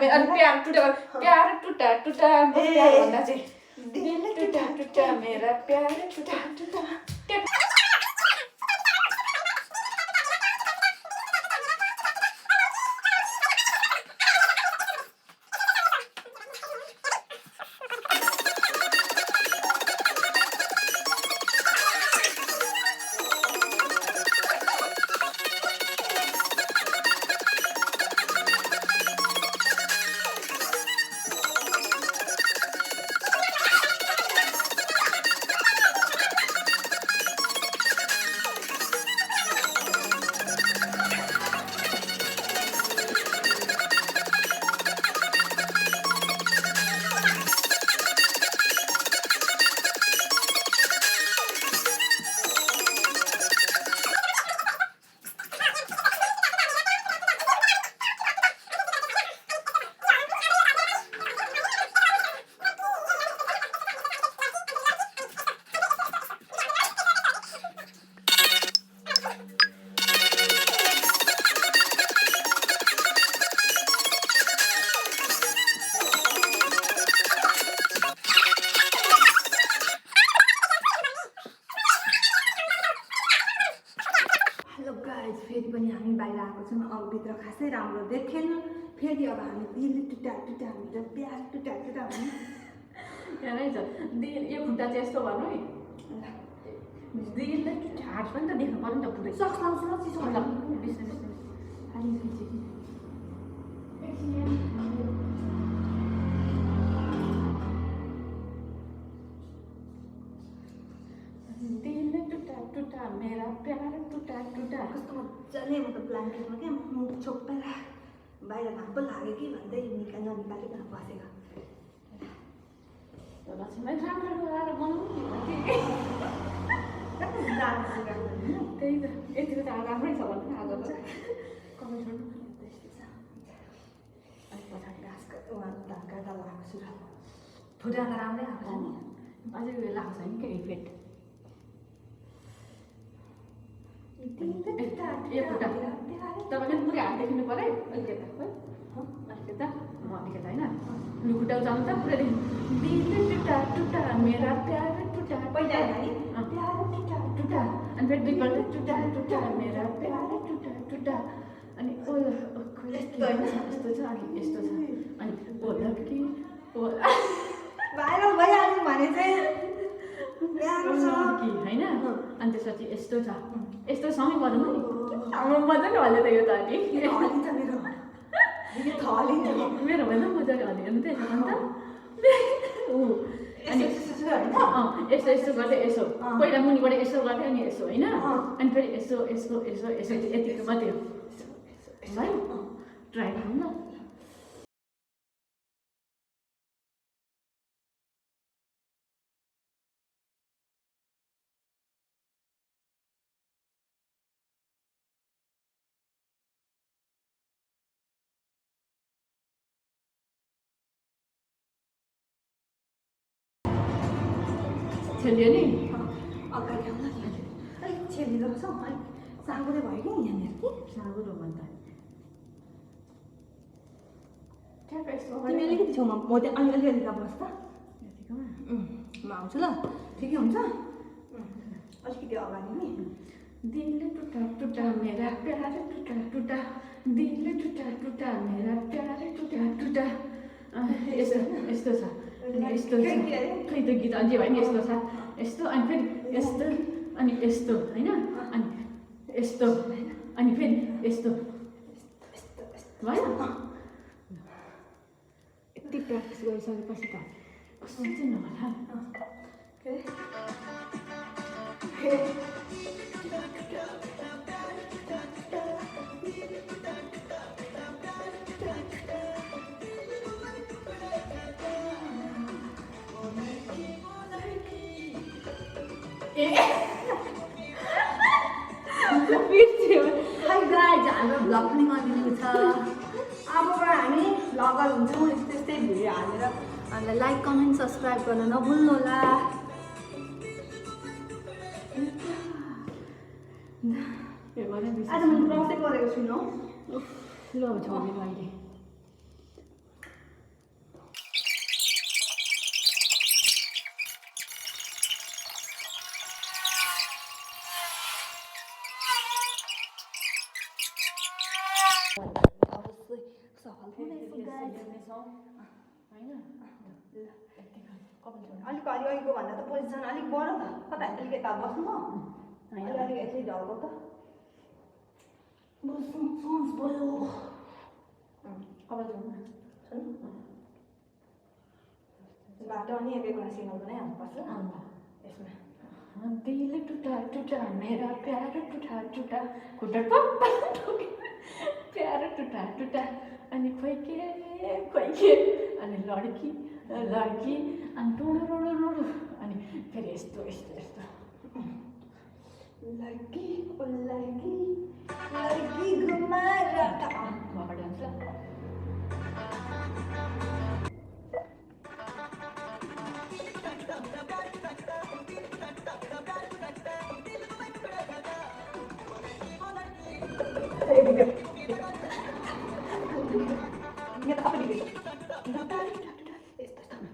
अनि प्यार टुटा प्यार टुटा टुटा प्यार भन्दा चाहिँ दिल टुटा टुटा मेरा प्यार टुटा टुटा फेरि पनि हामी बाहिर आएको छौँ अब भित्र खासै राम्रो देखेन फेरि अब हामी दिल टुटा टुटा मेरो प्यार टुटा टुटा भन्नु हेरै छ दिल यो खुट्टा चाहिँ यस्तो भन्नु है दिल हात पनि त देख्नु पर्यो नि त पुरै सक्स लाउँछु ल चिसो ल बिस्तारै टुटा मेरा प्यार टुटा टुटा कस्तो मजाले म त ब्ल्याङ्केटमा क्या मुख छोपेर बाहिर घाम पो लाग्यो कि भन्दै ननिकालिकन बसेको लक्ष्मीलाई राम्रो लगाएर बनाउनु त्यही त यतिको त राम्रै छ भने आज त कमेन्ट गर्नु अलिक पछाडि घाँसको गाडा लगाएको छु र फुटा त राम्रै आएको छ नि अझै उयो लाग्छ नि क्या इफेक्ट तपाईँले पुरै हात देखिनु पऱ्यो अलिक यता है अलिक यता म अलिक यता होइन लु खुट्टा उचाल्नु त पुरै दिल टुटा टुटा मेरा प्यार टुटा पहिला प्यार टुटा टुटा अनि फेरि दुईपल्ट टुटा टुटा मेरा प्यार टुटा टुटा अनि यस्तो होइन यस्तो छ अनि यस्तो छ अनि होला कि भाइरल भइहाल्यो भने चाहिँ होइन अनि त्यसपछि यस्तो छ यस्तो सँगै गरौँ नि मजाले हल्यो त यो त अलि मेरो भन्दा मजाले हल्यो नि त अन्त अनि यस्तो यस्तो गर्दै यसो पहिला मुनिबाट यसो गर्दै अनि यसो होइन अनि फेरि यसो यसो यसो यसो यतिको मात्रै हो है ट्राई गरौँ न छेलियो नि अगाडि आउन अलिक छेलिलो छ अलिक साँगुरो भयो कि यहाँनिर कि साँगुरो भन्दा तिमी अलिकति छेउमा म त्यहाँ अलिअलि बस् त यतिकोमा म आउँछु ल ठिकै हुन्छ अलिकति अगाडि नि दिल टुटा टुटा मेरा प्यार टुटा टुटा दिल टुटा टुटा मेरा प्यार टुटा टुटा यस्तो यस्तो छ यस्तो खै त गीत अझै भयो नि यस्तो छ यस्तो अनि फेरि यस्तो अनि यस्तो होइन अनि यस्तो अनि फेरि यस्तो भयो यति प्र्याक्टिस गरिसकेपछि त कस्तो चाहिँ नहोला हाई गाइज हाम्रो भ्लग पनि गरिदिएको छ अबबाट हामी भ्लगर हुन्छौँ त्यस्तै भिडियो हालेर हामीलाई लाइक कमेन्ट सब्सक्राइब गर्न नभुल्नु होला आज मैले ब्रसै गरेको छुइनँ ल छोडेको अहिले अलिक अघिको भन्दा त पोजिसन अलिक बढो त कता अलिक यता बस्नु म अलिक यसै ढल्को त बस्नु सोच भयो कपाल जोड्नु बाटो अनि एक एकवटा सिङ्गल पनि हाल्नुपर्छ यसमा दिल टुटा टुटा मेरा प्यार टुटा टुटा खुट्टा प्यार टुटा टुटा अनि खोइ के अनि लड्की अनि टोडो अनि फेरि यस्तो लड्की घुमाएर उहाँबाट जान्छ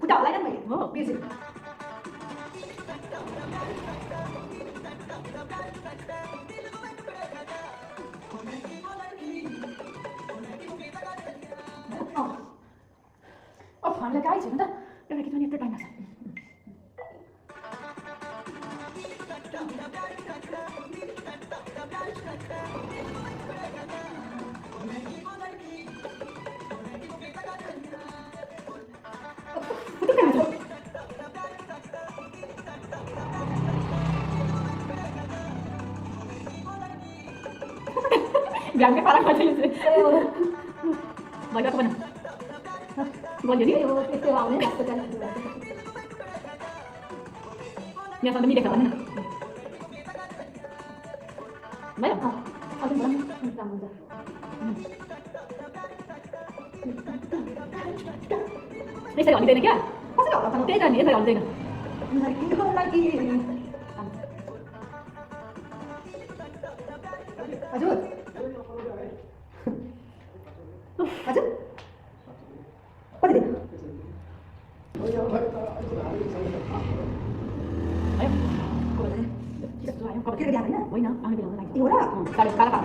खुट्टा होला मैले हो बिर्सेँ फोनलाई गाई छ नि त एउटा गीत पनि यत्रो टाइम लाग्छ biang cái phá lăng chơi gì mời các bạn gọi gì đi cái vào đấy nhà sao đi đẹp lắm nè mấy à không không làm được đây sẽ gọi gì tên này kia có sẽ gọi là thằng cái này sẽ gọi gì nè này cái không là gì 아주 빨리 돼. 아유, 그러네. 진짜 좋아요. 그거 그렇게 하면 뭐이나? 아니 그냥 나 이거라. 가라.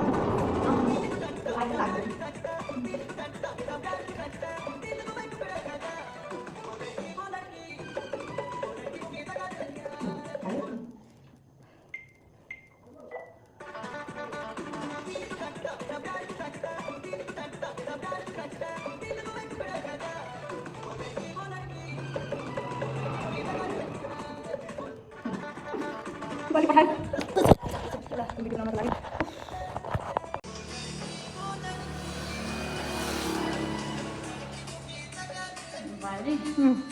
Balik pakai. Udah, bikin nomor lagi. Balik.